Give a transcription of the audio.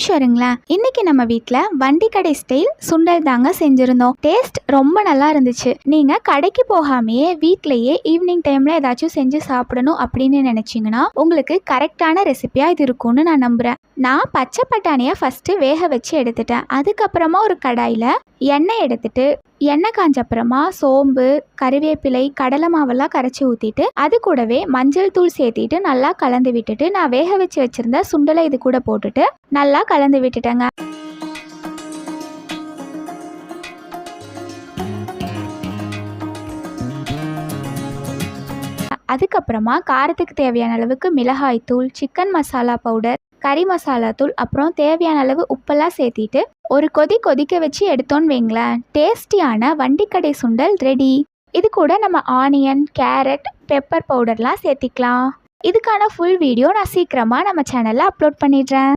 நிமிஷம் இருங்களேன். இன்னைக்கு நம்ம வீட்டில் வண்டி கடை ஸ்டைல் சுண்டல் தாங்க செஞ்சுருந்தோம். டேஸ்ட் ரொம்ப நல்லா இருந்துச்சு. நீங்கள் கடைக்கு போகாமையே வீட்டிலையே ஈவினிங் டைமில் ஏதாச்சும் செஞ்சு சாப்பிடணும் அப்படின்னு நினச்சிங்கன்னா உங்களுக்கு கரெக்டான ரெசிபியாக இது இருக்கும்னு நான் நம்புகிறேன். நான் பச்சை பட்டாணியை ஃபஸ்ட்டு வேக வச்சு எடுத்துட்டேன். அதுக்கப்புறமா ஒரு கடாயில் எண்ணெய் எடுத்துட்டு எண்ணெய் காஞ்சப்புறமா சோம்பு, கறிவேப்பிலை, கடலை மாவெல்லாம் கரைச்சி ஊற்றிட்டு அது கூடவே மஞ்சள் தூள் சேர்த்திட்டு நல்லா கலந்து விட்டுட்டு நான் வேக வச்சு வச்சுருந்த சுண்டலை இது கூட போட்டுட்டு நல்லா கலந்து விட்டுட்டேங்க. அதுக்கப்புறமா காரத்துக்கு தேவையான அளவுக்கு மிளகாய் தூள், சிக்கன் மசாலா பவுடர், கறி மசாலா தூள், அப்புறம் தேவையான அளவு உப்பெல்லாம் சேர்த்திட்டு ஒரு கொதிக்க வச்சு எடுத்தோன்னு வைங்களேன், டேஸ்டியான வண்டிக்கடை சுண்டல் ரெடி. இது கூட நம்ம ஆனியன், கேரட், பெப்பர் பவுடர்லாம் சேர்த்திக்கலாம். இதுக்கான ஃபுல் வீடியோ நான் சீக்கிரமாக நம்ம சேனலில் அப்லோட் பண்ணிடுறேன்.